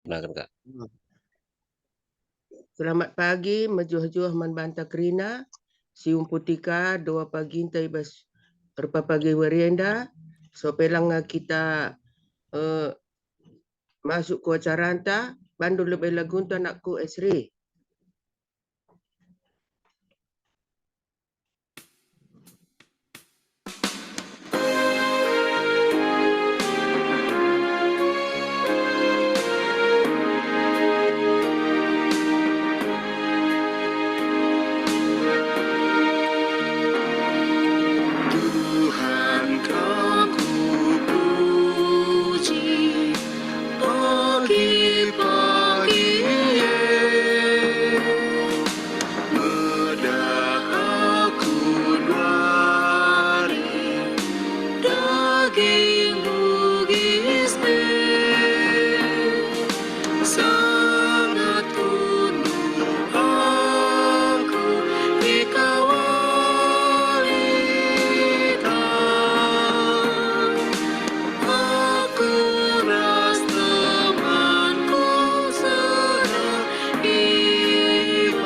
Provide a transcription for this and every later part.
Silakan, Kak. Selamat pagi, majuh-juh manbanta Krina, siung putika, doa pagi intai bas pagi werienda, so pelang kita uh, masuk ke acara anta, bandu lebih lagunta nakku Esri. Tuhan kau puji pagi-pagi medah aku dari daging bugis sangat tunduk aku dikawalikan aku ras temanku sedang ibaratkan.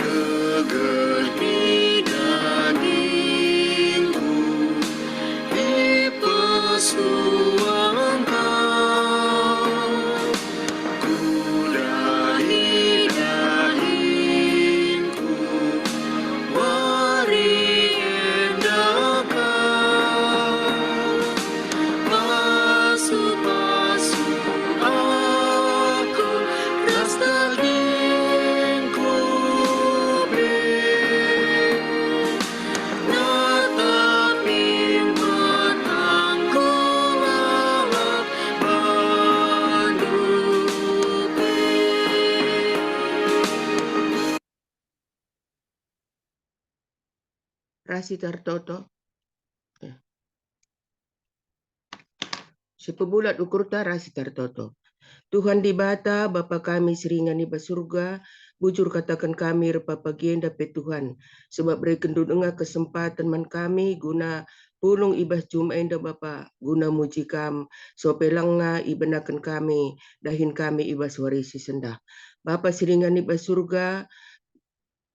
Gegerni dagingku dipesuang kau, kudahi dagingku mari endakan. Basuh-basuh aku ras dagingku beri, natapin matangku lalap bandupe. Rasi Tartoto. Sepebulat ukurta Rasi Tartoto. Tuhan di bata, Bapa kami seringani basurga, bujur katakan kami repa pagienda pe Tuhan, sebab beri kendu dengar kesempatan man kami guna pulung ibas jumaenda Bapa, guna muji kam, so pelanga ibenakan kami, dahin kami ibas warisi sendah. Bapa seringani basurga,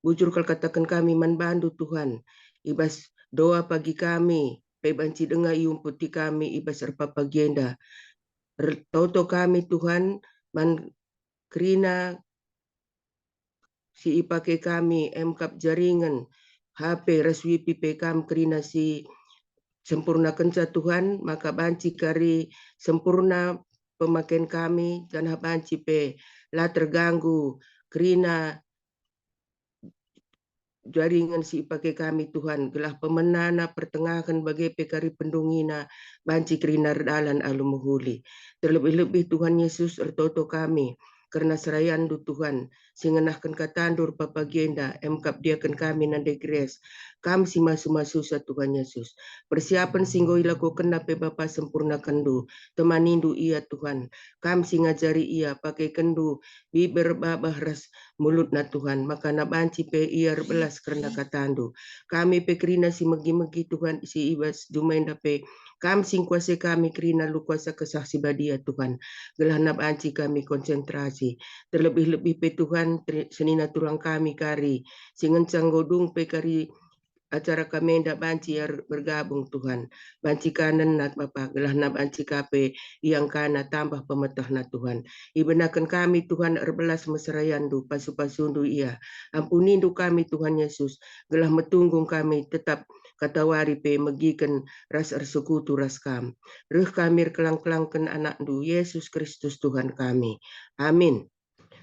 bujur katakan kami man bandu Tuhan, ibas doa pagi kami, pe banci dengar iumputi kami ibas repa pagienda. Toto kami Tuhan, man Krina si ipake kami MKap jaringan HP reswi PPKam Krina si sempurna kenca Tuhan, maka banci kari sempurna pemakaian kami dan banci pe lah terganggu Krina jaringan si pakai kami Tuhan gelah pemenana pertengahan bagai pekari pendungina banci Krina dalan alumuhuli terlebih-lebih Tuhan Yesus ertoto kami karena serayandu Tuhan singenahkan katandur papagenda MKap diakan kami nande grace kami si masu-masu sa Tuhan Yesus persiapan singgo ilaku kena pe Bapa sempurna kendu temanindu ia Tuhan kami si ngajari ia pakai kendu biber babah ras mulut na Tuhan maka na banci pe ia belas karena katandu kami pe krina si megi-megi Tuhan si ibas jumainda pe kami sing kuasa kami krina lu kuasa kesaksi badia Tuhan gelah na banci kami konsentrasi terlebih-lebih pe Tuhan senina tulang kami kari singencang godung pe kari acara kami ndak banci bergabung Tuhan banci kanan nat Bapa gelah na banci kape yang kana tambah pemetah na Tuhan ibenakan kami Tuhan erbelas meserayandu pasu-pasundu ia ampunindu kami Tuhan Yesus gelah metunggung kami tetap katawari pe megikan ras ersekutu ras kam reh kami kelang-kelangkan anak du Yesus Kristus Tuhan kami amin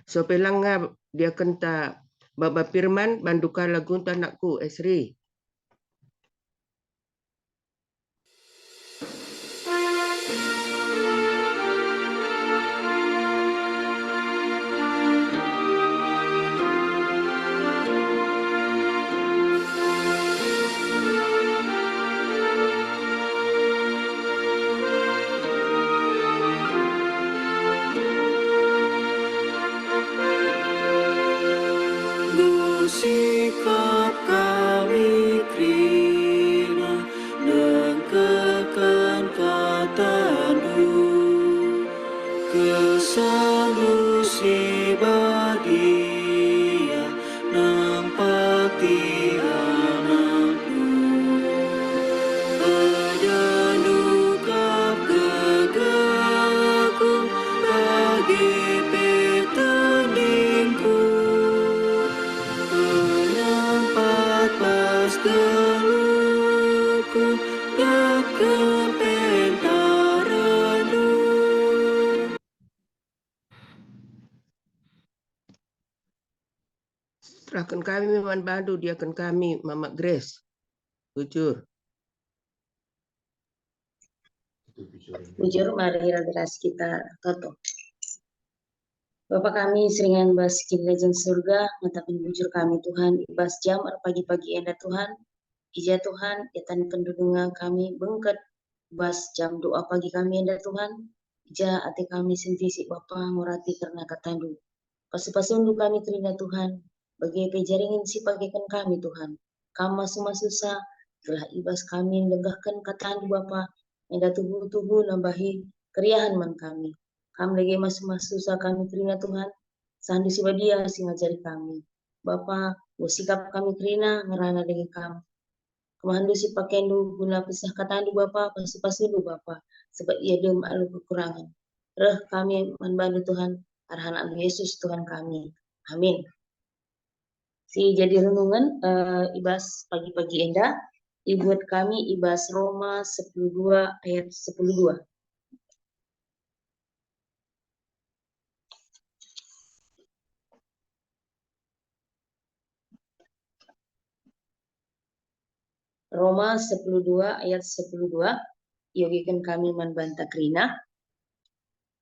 so pelanga dia kenta Baba Firman banduka lagunta nakku Esri. salusi badia nampak tiranakku Ajanukap gagaku bagi petandingku Penampat pas geluku yak kepentaranu Serahkan kami Miman Bandu, diakan kami Mama Grace. Jujur. Bujur mari radras kita toto. Bapak kami seringan bas legend surga, ngatakan bujur kami Tuhan, ibas jam pagi-pagi enda Tuhan, ija Tuhan, etan pendudungan kami bengket, bas jam doa pagi kami enda Tuhan, ija ate kami sentisi Bapa ngurati karena katandu. Pasu-pasundu kami terina Tuhan, bagi pejaringin si pagikan kami Tuhan, kama suma susah, telah ibas kami lenggahkan katandu Bapa, enda tubuh-tubuh nambahi keriahan man kami. Kami lagi mas susah kami terina Tuhan, sandu si badia si ngajari kami. Bapa, sikap kami terina ngerana dengan kami. Kemandu si pakendu guna pisah katandu Bapa, pasu-pasundu Bapa, sebab ia dem alu kekurangan. Reh kami membantu Tuhan, arhan Yesus Tuhan kami. Amin. Si jadi renungan ibas pagi-pagi enda, ibuat kami ibas Roma 10:2 ayat 10:2. Roma 10:2 ayat 10:2, yogikan kami membanta krina.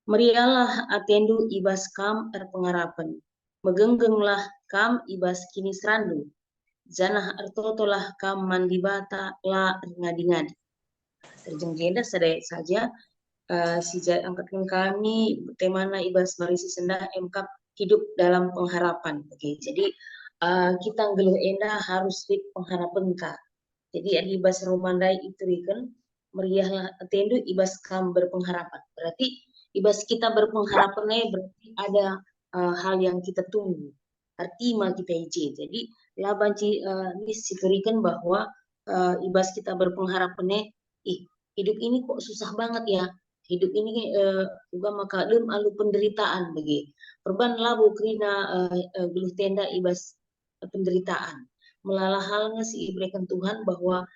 Merialah atendu ibas kam pengharapan. Megenggenglah kam ibas kini serandu. Janah artotolah kam mandibata la ngadi-ngadi. Terjengkenda sadaya saja sejak angkatkan kami temana ibas marisi sendah emkap hidup dalam pengharapan. Oke, jadi kita ngeluh enda harus di pengharapan ka. Jadi ibas romandai itu ikan meriahlah atendu ibas kam berpengharapan. Berarti ibas kita berpengharapannya berarti ada hal yang kita tunggu. Artima kita ije. Jadi labanci ini sikerikan bahwa ibas kita berpengharapannya, hidup ini kok susah banget ya. Hidup ini juga maka alu penderitaan bagi. Perban labu krina geluh tenda ibas penderitaan. Melalah halnya si ibrekan Tuhan bahwa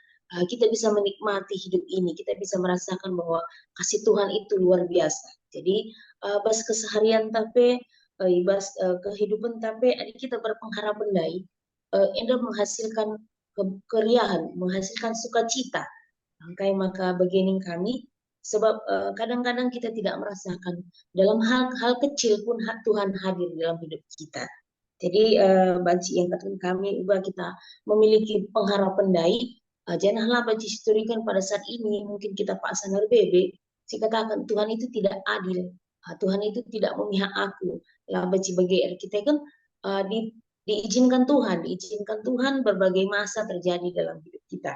kita bisa menikmati hidup ini, kita bisa merasakan bahwa kasih Tuhan itu luar biasa. Jadi bas keseharian tapi ibas kehidupan tapi kita berpengharapan dai enda menghasilkan keriahan, menghasilkan sukacita. Maka begini kami sebab kadang-kadang kita tidak merasakan dalam hal kecil pun Tuhan hadir dalam hidup kita. Jadi banci yang katakan kami juga kita memiliki pengharapan dai janganlah banci historikan pada saat ini mungkin kita paksa berbebe si katakan Tuhan itu tidak adil, Tuhan itu tidak memihak aku lah banci bagi kita kan diizinkan Tuhan berbagai masa terjadi dalam hidup kita.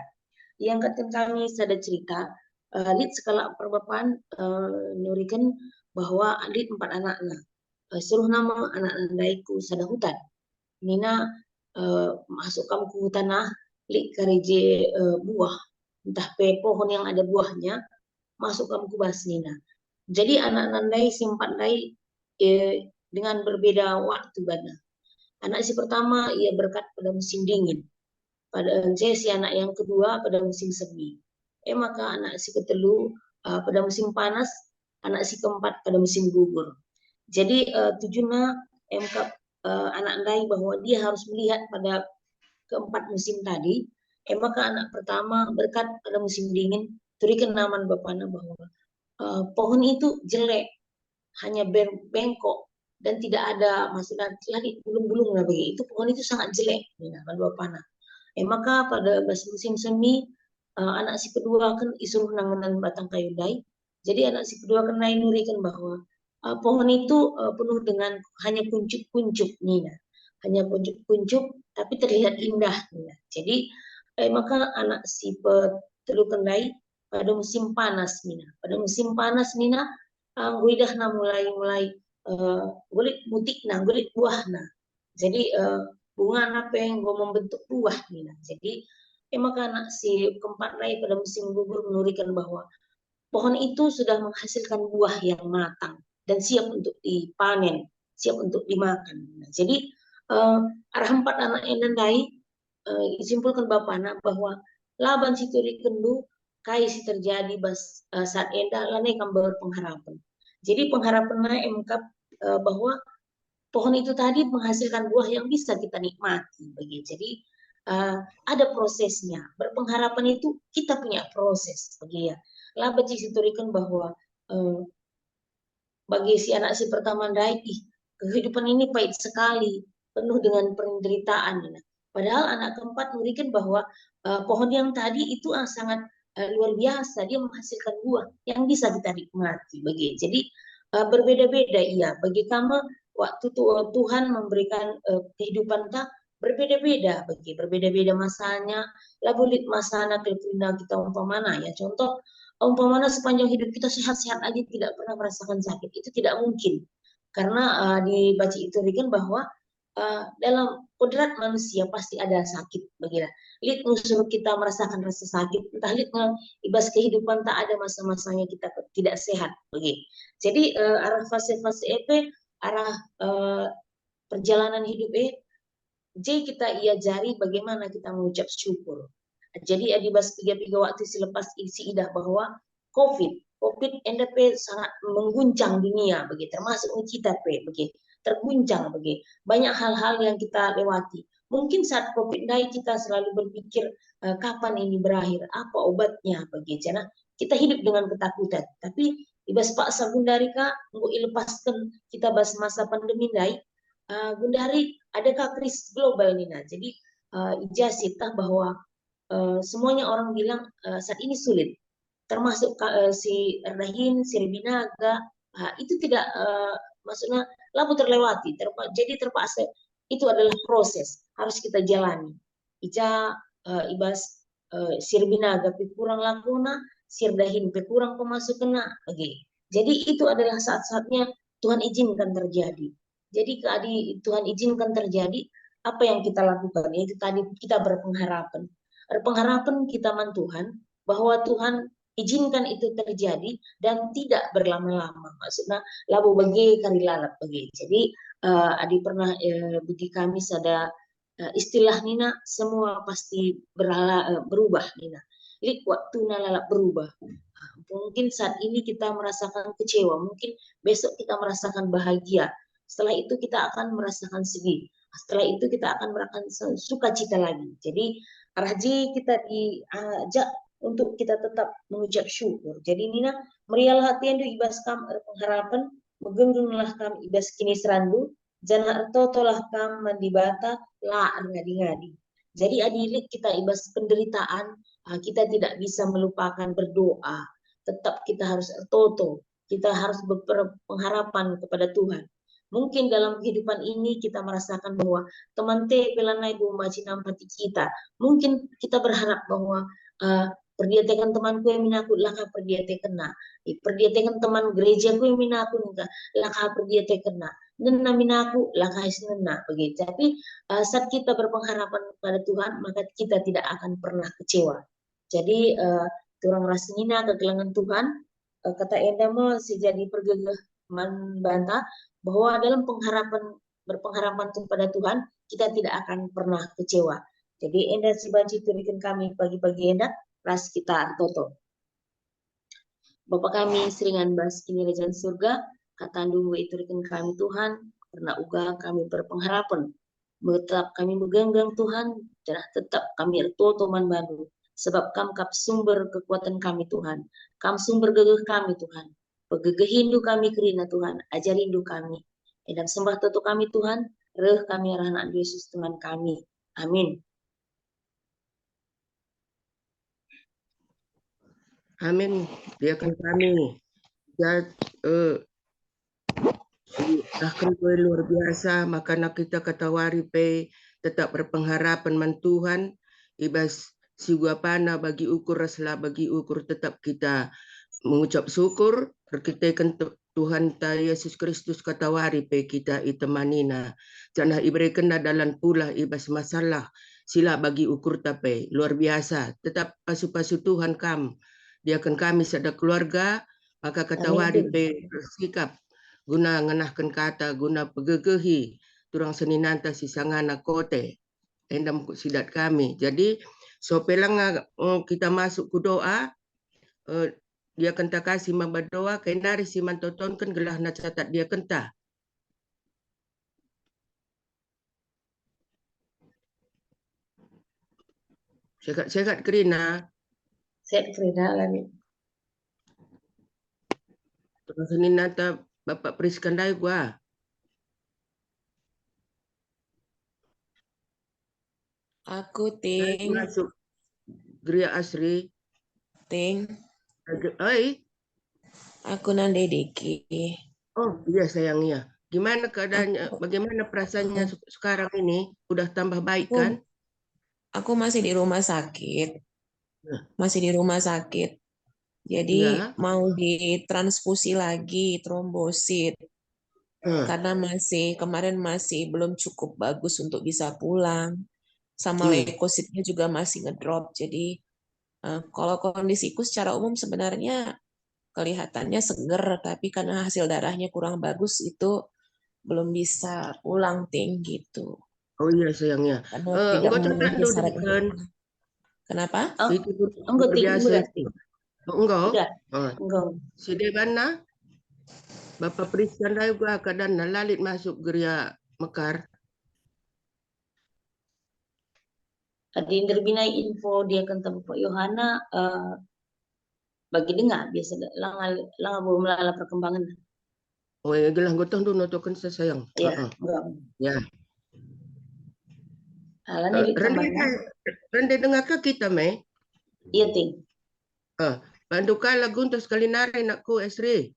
Yang katakan kami sada cerita lid skala perbapaan nurikan bahwa adit 4 anaknya suruh nama anak daiku sada hutan. Nina masuk kamu ke hutan li kareje buah. Entah pe pohon yang ada buahnya, masuk kamu ke bas Nina. Jadi anak-anak dai simpan dai dengan berbeda waktu bana. Anak si pertama ia berkat pada musim dingin. Pada si anak yang kedua pada musim semi. Maka anak si ketelu pada musim panas, anak si keempat pada musim gugur. Jadi tujuannya anak dai bahwa dia harus melihat pada keempat musim tadi. Maka anak pertama berkat pada musim dingin, turikan naman bapana bahwa pohon itu jelek, hanya bengkok dan tidak ada maksudnya lagi bulung-bulung lah begitu. Itu pohon itu sangat jelek, naman bapana. Maka pada musim semi anak si kedua kan isuruh nanganan batang kayu dai. Jadi anak si kedua kan nurikan bahwa pohon itu penuh dengan hanya kuncup-kuncup Nina, hanya kuncup-kuncup tapi terlihat indah Nina. Jadi maka anak si telu kendai pada musim panas Nina. Pada musim panas Nina guidahna mulai gulit mutikna, gulit buahna. Jadi bunga apa yang gue membentuk buah nih. Jadi maka si keempat rai pada musim gugur menurikan bahwa pohon itu sudah menghasilkan buah yang matang dan siap untuk dipanen, siap untuk dimakan. Nah, jadi arah empat anak enandai disimpulkan Bapana bahwa laban situri kendu kai si terjadi saat enda lanai kan berpengharapan. Jadi pengharapannya mengungkap bahwa pohon itu tadi menghasilkan buah yang bisa kita nikmati. Jadi ada prosesnya. Berpengharapan itu kita punya proses. Ya. Lah baca siturikan bahwa bagi si anak si pertama kehidupan ini pahit sekali, penuh dengan penderitaan. Padahal anak keempat memberikan bahwa pohon yang tadi itu sangat luar biasa, dia menghasilkan buah yang bisa kita nikmati. Jadi berbeda-beda iya. Bagi kamu waktu Tuhan memberikan kehidupan kita berbeda-beda, berbeda-beda masanya. Labulit masana kelipina kita umpamana ya. Contoh umpamana sepanjang hidup kita sehat-sehat aja tidak pernah merasakan sakit, itu tidak mungkin. Karena dibaca itu kan bahwa dalam kodrat manusia pasti ada sakit. Begitu. Lihat suruh kita merasakan rasa sakit, entah lihat ibas kehidupan tak ada masa-masanya kita tidak sehat. Begitu. Jadi arah fase-fase EP, arah perjalanan hidup jadi kita jari bagaimana kita mengucap syukur. Jadi adibas 3 waktu selepas isi idah bahwa COVID NDP sangat mengguncang dunia begitu, termasuk kita begitu, terguncang begitu. Banyak hal-hal yang kita lewati. Mungkin saat COVID kita selalu berpikir kapan ini berakhir, apa obatnya begitu. Nah, kita hidup dengan ketakutan. Tapi ibas Pak Sagundari Kak, mau lepaskan kita bahas masa pandemi Gundari, adakah krisis global ini? Nah, jadi ijazah bahwa semuanya orang bilang saat ini sulit, termasuk si Erdahin, si Rebinaga, itu tidak maksudnya lalu terlewati. Jadi terpaksa itu adalah proses harus kita jalani. Ibas si Rebinaga kurang lakuna, si Erdahin kurang pemasukan. Jadi itu adalah saat-saatnya Tuhan izinkan terjadi. Jadi Tuhan izinkan terjadi, apa yang kita lakukan? Itu tadi kita berpengharapan. Berpengharapan kita man Tuhan, bahwa Tuhan izinkan itu terjadi dan tidak berlama-lama. Maksudnya, labu bagi kari lalap bagi. Jadi, Adi pernah bagi kami ada istilah Nina, semua pasti berubah Nina. Lihat waktu lalap berubah. Mungkin saat ini kita merasakan kecewa, mungkin besok kita merasakan bahagia. Setelah itu kita akan merasakan sedih. Setelah itu kita akan merasakan sukacita lagi. Jadi Raji kita diajak untuk kita tetap mengucap syukur. Jadi Nina, merialah hati yang ibas kam pengharapan, megenggenglah kam ibas kini serandu, jangan totolah kam mandibata la ngadi-ngadi. Jadi adilik kita ibas penderitaan, kita tidak bisa melupakan berdoa. Tetap kita harus toto, kita harus berpengharapan kepada Tuhan. Mungkin dalam kehidupan ini kita merasakan bahwa teman pelanai bumaci nampati kita. Mungkin kita berharap bahwa perdiatekan temanku yang minakut laka perdiatekena. Perdiatekan teman gerejaku yang minakut laka perdiatekena. Nena minaku laka isnena begitu. Tapi saat kita berpengharapan kepada Tuhan, maka kita tidak akan pernah kecewa. Jadi turang rasnina kegelangan Tuhan, kata Endamo sejadi pergegah membantah bahwa dalam berpengharapan kepada Tuhan, kita tidak akan pernah kecewa. Jadi Enda si banci turikan kami pagi-pagi Enda, ras kita toto. Bapak kami seringan bas kini rejan surga, katandu iturikan kami Tuhan, karena uga kami berpengharapan. Tetap kami megenggang Tuhan, dan tetap kami toto man bandu. Sebab kam kap sumber kekuatan kami Tuhan, kam sumber gegeh kami Tuhan. Pegegehindu kami kerina Tuhan, ajarindu kami. Dan sembah toto kami Tuhan, reh kami anak Yesus Tuhan kami. Amin. Amin. Biarkan kami bahkan kue luar biasa, makanya kita katawari pe tetap berpengharapan man Tuhan, ibas si pana bagi ukur raslah bagi ukur tetap kita mengucap syukur Perkitakan Tuhan ta Yesus Kristus katawari pe kita itemanina. Janah iberikan dalam pula ibas masalah sila bagi ukur tape luar biasa. Tetap pasu-pasu Tuhan kam. Dia akan kami sada keluarga maka katawari pe bersikap guna ngenahkan kata guna pegegehi turang seninanta sisangana kote endam sidat kami. Jadi so pelang kita masuk ke doa dia kenta kasih memberdoa kenari si mantoton kan gelah na catat dia kenta. Sekat kerina. Set kerina lagi. Terus ini nata Bapak Priskan dai gua. Aku ting. Masuk Geria Asri. Ting. Oi. Aku nande Diki. Oh iya sayangnya. Gimana keadaannya? Bagaimana perasaannya sekarang ini? Udah tambah baik kan? Aku masih di rumah sakit. Masih di rumah sakit. Jadi mau ditransfusi lagi trombosit. Karena kemarin masih belum cukup bagus untuk bisa pulang. Sama leukositnya juga masih ngedrop. Jadi kalau kondisiku secara umum sebenarnya kelihatannya seger, tapi karena hasil darahnya kurang bagus itu belum bisa pulang ting gitu. Oh iya sayangnya. Tidak memenuhi syarat. Kenapa? Enggak biasa. Enggak. Enggak. Si Debana Bapak Priskan dai gua keadaan lalit masuk geria Mekar. Di terbinai info dia kan Pak Yohana bagi dengar biasa lang belum lala perkembangan. Oh ya gelah gotong dulu notokan sayang. Iya, enggak. Ya. Rende dengar ke kita me? Iya ting. Banduka lagu untuk sekali nari nakku Esri.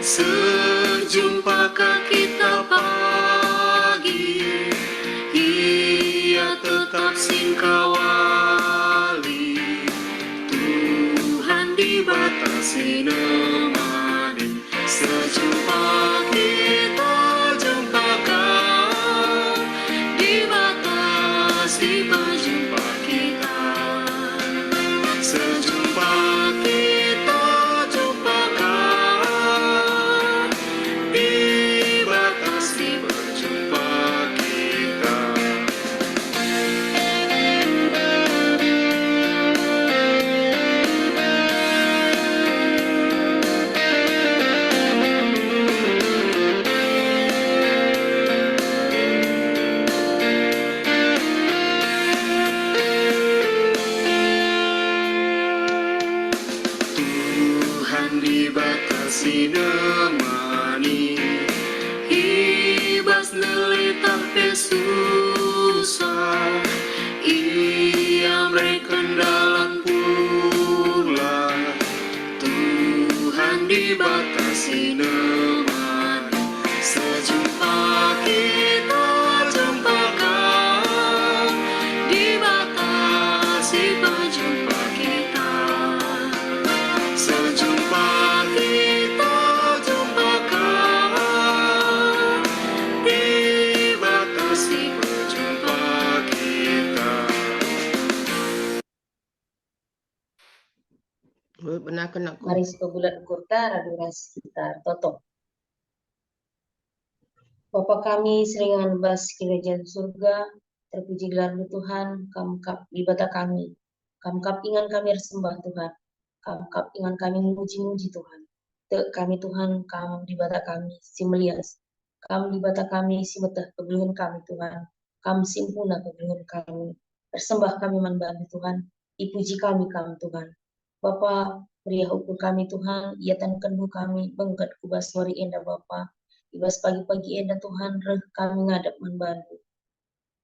Sejumpakah kita pagi, Ia tetap singkawali. Tuhan dibatasi nemani, sejumpa kita jumpakan, dibatasi berjumpa kita. Sejumpa kita jumpakan, dibatasi berjumpa kita. Tuhan dibatasi nemani, ibas nelitah susah, Ia mereken dalam pula. Tuhan dibatasi nemani, sejumpa kita jumpakan, dibatasi berjumpa kita. Sejumpa kita jumpakan, dibatasi berjumpa kita. Benar kena aku. Mari sebulan kurta radurasi kita toto. Bapa kami seringan bas kerajaan surga, terpuji gelar Tuhan, kamkap ibadah kami. Kamkap ingan kami bersembah Tuhan. Kamkap ingan kami memuji-muji Tuhan. Te kami Tuhan, kam ibadah kami si melias. Kam ibadah kami si betah kebeluhan kami Tuhan. Kam simpuna kebeluhan kami. Bersembah kami manbani Tuhan. Ipuji kami Tuhan. Bapa, pria ukur kami Tuhan, ia tankan kami, bengkat kubas wari enda Bapa. Ibas pagi-pagi enda Tuhan, reh kami ngadap manbandu.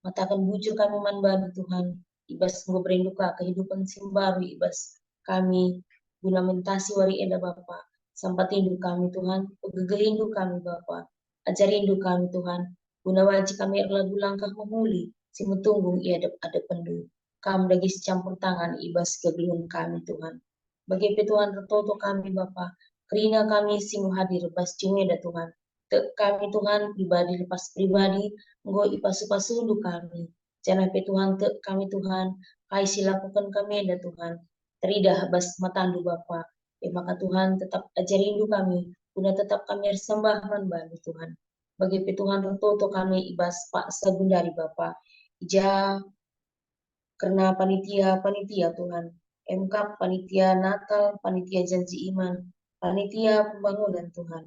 Matakan bujur kami manbandu Tuhan. Ibas ngobrenduka kehidupan simbaru, ibas kami guna mentasi wari enda Bapa. Sampai tindu kami Tuhan, pegegehindu kami Bapa. Ajarindu kami Tuhan, guna wajib kami lagu langkah memuli, si metunggung ia ada pendu. Kami lagi campur tangan ibas kegeluhan kami Tuhan. Bagi Tuhan retoto kami Bapa, kerina kami sing hadir bas cumeda Tuhan. Kami Tuhan pribadi lepas pribadi, engkau ipasu-pasundu kami. Jangan Tuhan kami Tuhan, kai silakukan kami ada Tuhan. Teridah bas matandu Bapa. Maka Tuhan tetap ajarindu kami, guna tetap kami sembah manbandu Tuhan. Bagi Tuhan retoto kami ibas Pak Sagundari Bapa. Ija karena panitia Tuhan, MK, panitia Natal, panitia janji iman, panitia pembangunan Tuhan.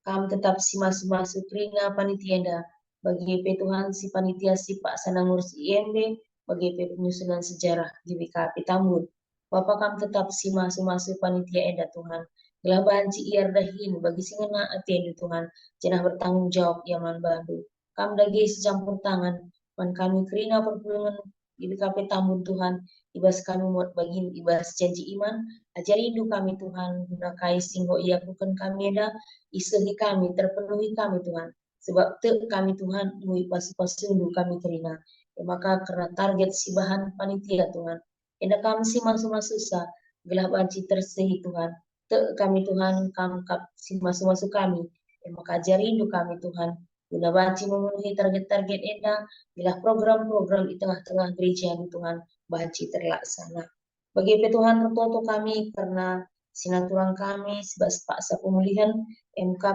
Kami tetap si masuk ringa panitia dah. Bagi Tuhan si panitia si Pak Sanangur si IMB, bagi penyusunan sejarah GBKP Tambun. Bapak kami tetap si masuk panitia enda Tuhan. Gelah banci iar dahin bagi singena atendu Tuhan. Jenah bertanggung jawab iaman bandu. Kami lagi secampur tangan. Man kami kerina perpulungan GBKP Tambun Tuhan. Ibas kami muat bagin ibas janji iman. Ajarindu kami Tuhan. Gunakai singgo ia bukan kami eda. Isehi kami, terpenuhi kami Tuhan. Sebab kami Tuhan, mui pasu-pasundu kami kerina. Maka karena target si bahan panitia Tuhan. Enda kami si masuk-masuk sa, gelah banci tersehi Tuhan. Kami Tuhan, kangkap si masuk-masuk kami. Maka ajarindu kami Tuhan. Guna banci memenuhi target-target enda, gelah program-program di tengah-tengah gereja Tuhan, banci terlaksana. Bagi Tuhan, retoto kami karena sinaturan kami sebab paksa pemulihan MK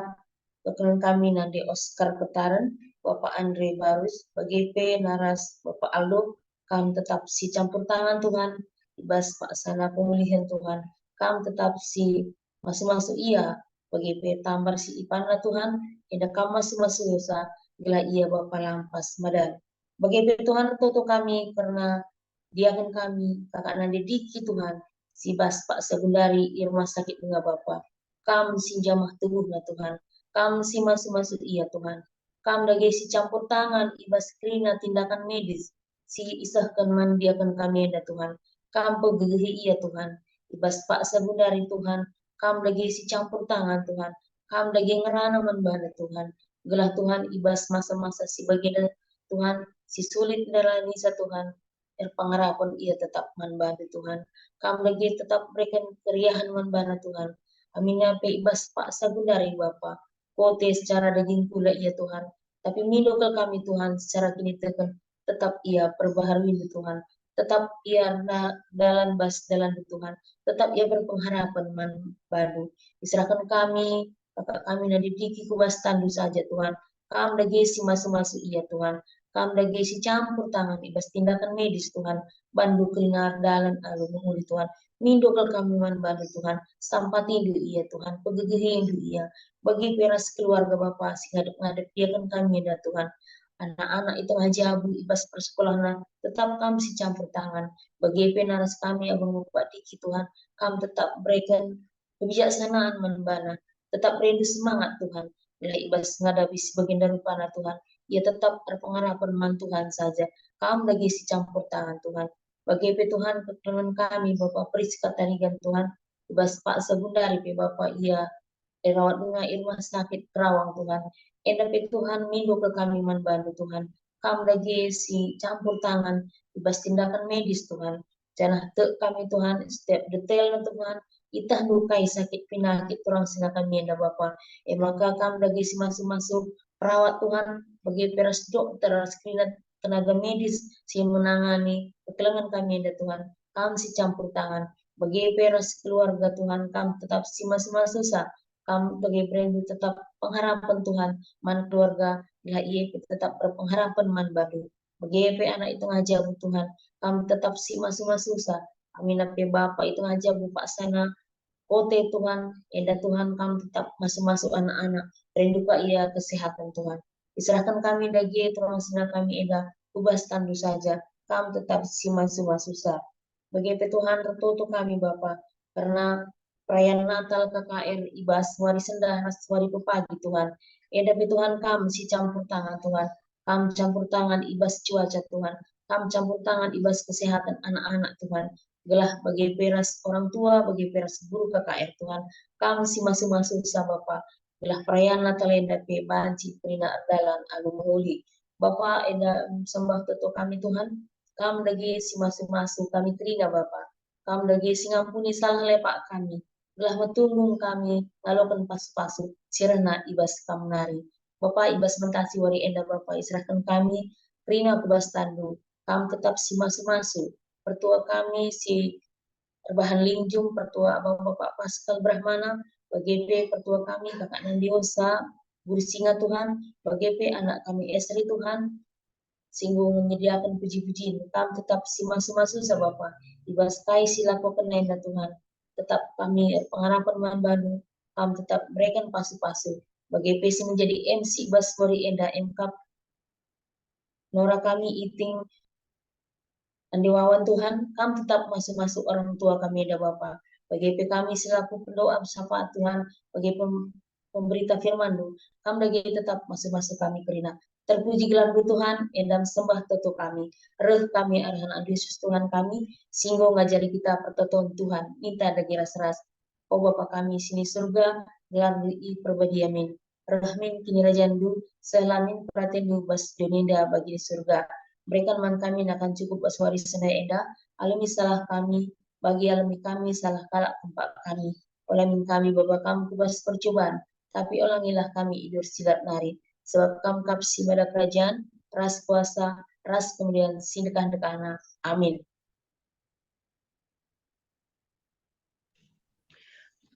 bakalan kami nanti Oscar Petaran, Bapak Andre Barus, bagi P Naras, Bapak Aldo, kami tetap si campur tangan Tuhan, ibas paksana pemulihan Tuhan, kami tetap si masuk-masuk iya, bagi P tambar si Ipana Tuhan, indah kami masuk-masuk usaha, gelah iya Bapak Lampas Madan. Bagi Tuhan toto kami karena diakan kami, kakak Nandi Diki Tuhan, si Bas Pak Sekundari rumah sakit dengan Bapak. Kam si jamah tubuhnya Tuhan. Kam si masuk-masuk iya Tuhan. Kam lagi si campur tangan ibas krina tindakan medis. Si isahkan mandiakan kami ada Tuhan. Kam pegehi iya Tuhan. Ibas Pak Sekundari Tuhan. Kam lagi si campur tangan Tuhan. Kam lagi ngerana manbana Tuhan. Gelah Tuhan ibas masa-masa si bagian Tuhan. Si sulit dalam nisa Tuhan. Pengharapan ia tetap manbantu Tuhan. Kami lagi tetap berikan keriahan manbana Tuhan. Amin pe ibas Pak Sagundari Bapa. Kote secara daging pula ia Tuhan. Tapi minum ke kami Tuhan secara kini tekan tetap ia perbaharui Tuhan. Tetap ia dalam Tuhan. Tetap ia berpengharapan manbadu. Diserahkan kami, kakak kami nanti diki kubas tandu saja Tuhan. Kami lagi si masuk-masuk ia Tuhan. Kami lagi si campur tangan ibas tindakan medis Tuhan. Bandu keringar dalan alu menghuli Tuhan. Mindo ke kami bandu Tuhan. Sampai tidur iya Tuhan. Pegegehin iya. Bagi peras keluarga Bapak si ngadep-ngadep dia kan kami ada Tuhan. Anak-anak itu ngajabu ibas persekolahan tetap kami si campur tangan. Bagi penaras kami abang bapak diki Tuhan. Kami tetap berikan kebijaksanaan menbana. Tetap rindu semangat Tuhan. Bila ibas ngadapi sebagian dari panah Tuhan. Ia tetap berpengharapan man Tuhan saja. Kami lagi si campur tangan Tuhan. Bagi Tuhan pertolongan kami Bapak Priska Tanigan Tuhan. Ibas Pak Sagundari Bapak ia dirawat dengan rumah sakit Kerawang Tuhan. Endah Tuhan minggu ke kami membantu Tuhan. Kami lagi si campur tangan ibas tindakan medis Tuhan. Jangan kami Tuhan setiap detail Tuhan. Itah lukai sakit penyakit kurang sina kami endah Bapak. Maka kami lagi si masuk-masuk perawat Tuhan bagi peras dokter skrina tenaga medis si menangani kekelangan kami ada Tuhan. Kami si campur tangan bagi peras keluarga Tuhan. Kami tetap si masuk-masuk sa. Kami bagi brand tetap pengharapan Tuhan. Man keluarga bila ia tetap berpengharapan man baru. Bagi anak itu ngajabu Tuhan. Kami tetap si masuk-masuk sa. Amin ape Bapak itu ngajabu Pak sana. Kote Tuhan, endah Tuhan kami tetap masuk-masuk anak-anak. Rindu ia kesehatan Tuhan. Diserahkan kami dagi terang kami endah ubas tandu saja. Kami tetap si masuk-masuk sa. bagi Tuhan tertutup kami Bapa, karena perayaan Natal KKR ibas wari sendah wari pagi Tuhan. Eda Tuhan kami si campur tangan Tuhan, kami campur tangan ibas cuaca Tuhan, kami campur tangan ibas kesehatan anak-anak Tuhan. Gelah bagi peras orang tua, bagi peras guru KKR Tuhan, kami si masuk-masuk sa Bapa. Gelah perayaan Natal eda pe banci perina andalan agung holi. Bapa eda sembah teto kami Tuhan, kami lagi si masuk-masuk kami terina Bapa. Kami lagi si ngampuni salah lepak kami. Gelah metulung kami lalukan pas-pasu sirna ibas kamnari. Bapa ibas mentasi wari enda Bapa israhkan kami terina kubas tandu. Kami tetap si masuk-masuk. Pertua kami si Bahan Lingjung, pertua Bapak Pascal Brahmana, BGP pertua kami kakak Nandiosa, Guru Singa Tuhan, BGP anak kami Esri Tuhan, singgung menyediakan puji-pujian, kami tetap si masuk-masuk sa Bapak, ibaskai silaku kenenda Tuhan, tetap kami pengharapan Man Bandung, kami tetap berikan pasu-pasu, BGP si menjadi MC Baskori Enda MKAP, Nora kami iting Andiwawan Tuhan, kami tetap masuk-masuk orang tua kami ada Bapa. Bagi kami selaku pendoa syafaat Tuhan, bagi pemberita firman kami lagi tetap masuk-masuk kami kerina. Terpuji gelar Tuhan, endam sembah tetu kami. Reh kami arahan Yesus Tuhan kami, singgo ngajari kita pertoton Tuhan, minta dagi ras-ras. Oh Bapa kami sini surga, gelar i perbadi amin. Rahmin kini rajandu, selamin pratendu bas joninda bagi surga. Berikan man kami akan cukup aswari senai enda, alami salah kami, bagi alami kami salah kalak tempat kami. Olamin kami Bapa kami kubas percobaan, tapi ulangilah kami idur silat nari. Sebab kami kapsi pada kerajaan, ras kuasa, ras kemudian sindekan dekana. Amin.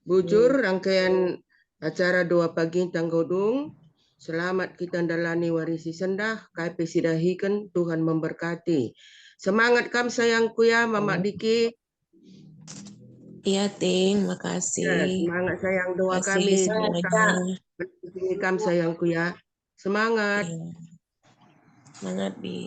Bujur rangkaian acara doa pagi tanggodung. Selamat kita dalani warisi sendah, kai pesidahikan Tuhan memberkati. Semangat kam sayangku ya Mama Diki. Iya, Ting, Ya, makasih. semangat sayang doa Makasih kami. semuanya. Kam sayangku ya. Semangat. Iya. Semangat, Bi.